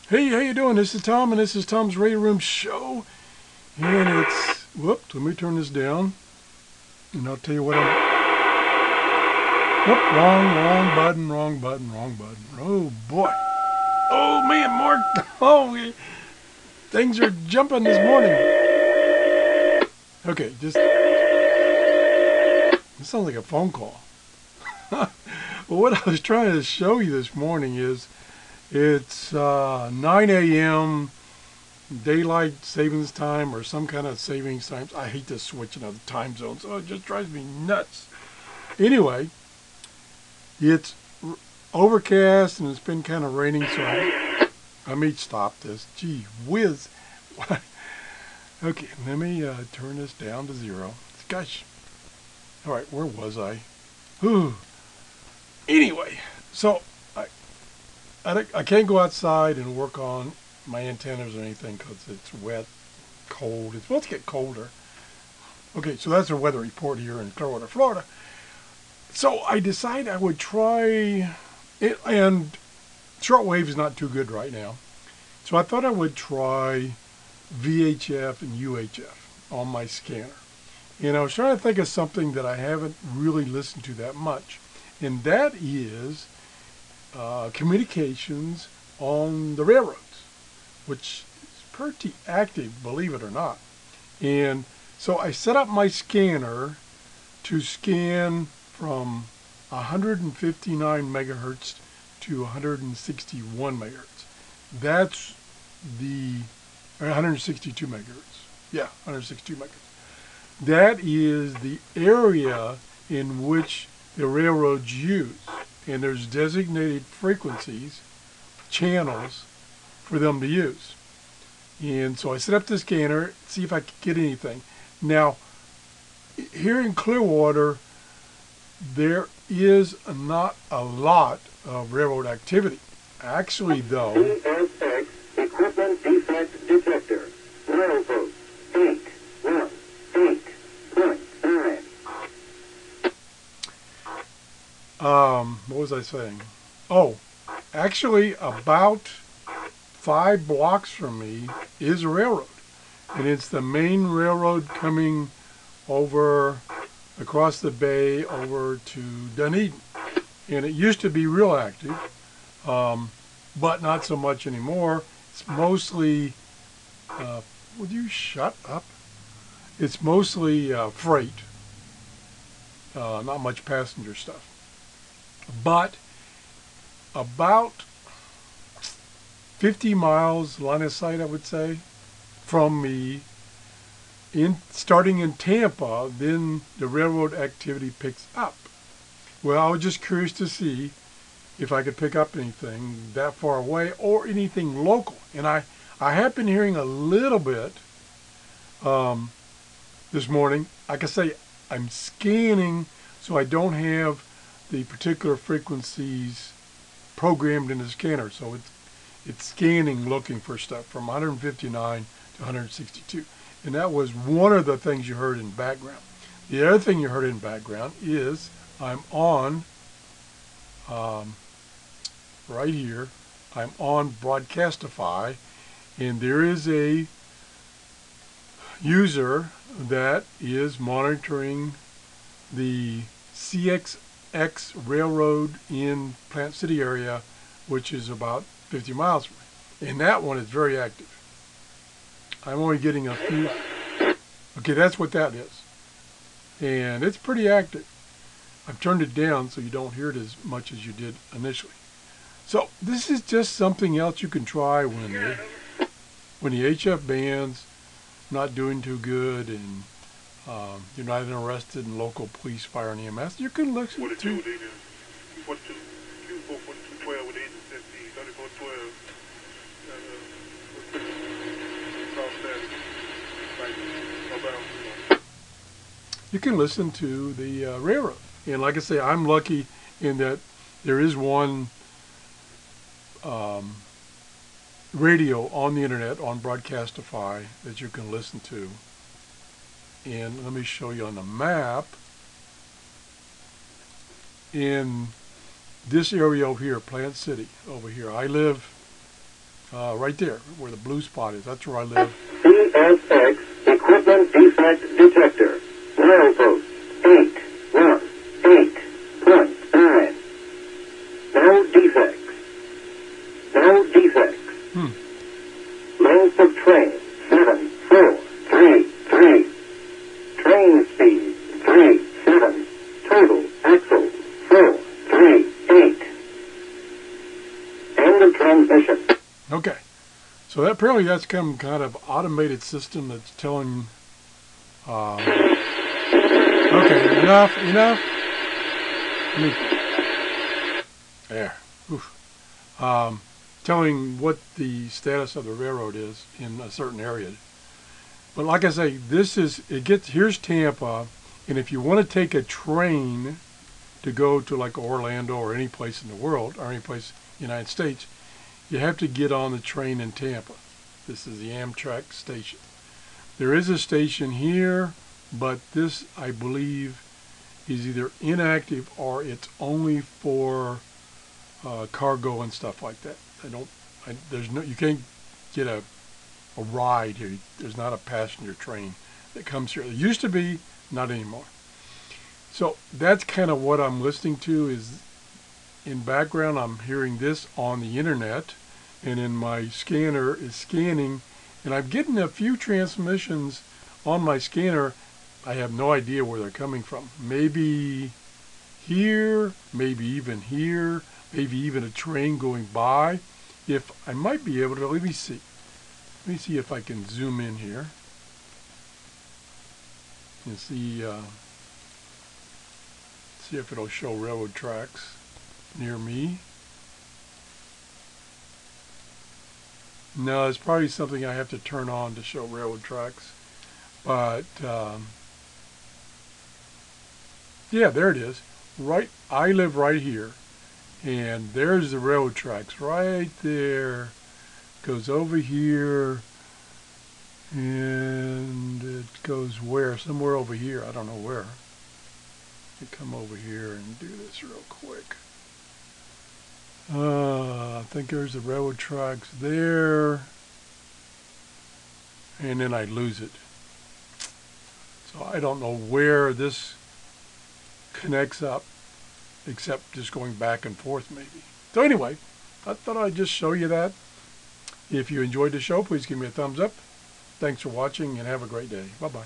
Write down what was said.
Hey, how you doing? This is Tom, and this is Tom's Radio Room Show. And it's, whoops, let me turn this down, and I'll tell you what whoop, wrong button, wrong button, wrong button. Oh, boy. Oh, man, Mark. Oh, things are jumping this morning. Okay, this sounds like a phone call. Well, what I was trying to show you this morning is it's 9 a.m. daylight savings time or some kind of savings times. I hate this switching of the time zones. Oh, it just drives me nuts. Anyway, it's overcast and it's been kind of raining, so I may stop this. Gee whiz. Okay, let me turn this down to 0. Gosh. All right, where was I? Whew. Anyway, so I can't go outside and work on my antennas or anything because it's wet, cold. It's supposed to get colder. Okay, so that's a weather report here in Clearwater, Florida. So I decided I would try it, and shortwave is not too good right now. So I thought I would try VHF and UHF on my scanner. And I was trying to think of something that I haven't really listened to that much, and that is communications on the railroads, which is pretty active, believe it or not. And so I set up my scanner to scan from 159 megahertz to 161 megahertz. That's the 162 megahertz. Yeah, 162 megahertz. That is the area in which the railroads use. And there's designated frequencies, channels, for them to use. And so I set up the scanner, see if I could get anything. Now, here in Clearwater, there is not a lot of railroad activity. Actually, though, TRRS equipment defect detector. Milepost 818.9. What was I saying? Oh, actually, about 5 blocks from me is a railroad. And it's the main railroad coming over across the bay over to Dunedin. And it used to be real active, but not so much anymore. It's mostly, would you shut up? It's mostly freight, not much passenger stuff. But about 50 miles line of sight, I would say, from me, starting in Tampa, then the railroad activity picks up. Well, I was just curious to see if I could pick up anything that far away or anything local. And I have been hearing a little bit this morning. Like I say, I'm scanning, so I don't have the particular frequencies programmed in the scanner. So it's scanning, looking for stuff from 159 to 162. And that was one of the things you heard in background. The other thing you heard in background is I'm on, right here, I'm on Broadcastify, and there is a user that is monitoring the CXX Railroad in Plant City area, which is about 50 miles from me. And that one is very active. I'm only getting a few. Okay, that's what that is. And it's pretty active. I've turned it down so you don't hear it as much as you did initially. So this is just something else you can try when the HF band's not doing too good and you're not interested in local police, fire, and EMS. You can listen to. You can listen to the railroad. And like I say, I'm lucky in that there is one radio on the internet on Broadcastify that you can listen to. And let me show you on the map. In this area over here, Plant City, over here, I live Right there, where the blue spot is. That's where I live. TSX Equipment Defect Detector. Milepost 818.9. No defects. No defects. Length of train 7433. Train speed 37. Total axle 438. End of transmission. Okay. So that apparently that's some kind of automated system that's telling. Okay, enough. Let me, there. Oof. Telling what the status of the railroad is in a certain area. But like I say, here's Tampa, and if you want to take a train to go to like Orlando or any place in the world or any place in the United States, you have to get on the train in Tampa. This is the Amtrak station. There is a station here, but this, I believe, is either inactive or it's only for cargo and stuff like that. You can't get a ride here. There's not a passenger train that comes here. There used to be, not anymore. So that's kind of what I'm listening to. Is in background I'm hearing this on the internet, and then my scanner is scanning, and I'm getting a few transmissions on my scanner. I have no idea where they're coming from. Maybe here, maybe even here, maybe even a train going by. If I might be able to, let me see if I can zoom in here and see if it'll show railroad tracks near me. No, it's probably something I have to turn on to show railroad tracks. But yeah, there it is. Right, I live right here, and there's the railroad tracks right there. Goes over here, and it goes where? Somewhere over here. I don't know where. Let me come over here and do this real quick. I think there's the railroad tracks there, and then I lose it. So I don't know where this connects up, except just going back and forth maybe. So anyway, I thought I'd just show you that. If you enjoyed the show, please give me a thumbs up. Thanks for watching and have a great day. Bye-bye.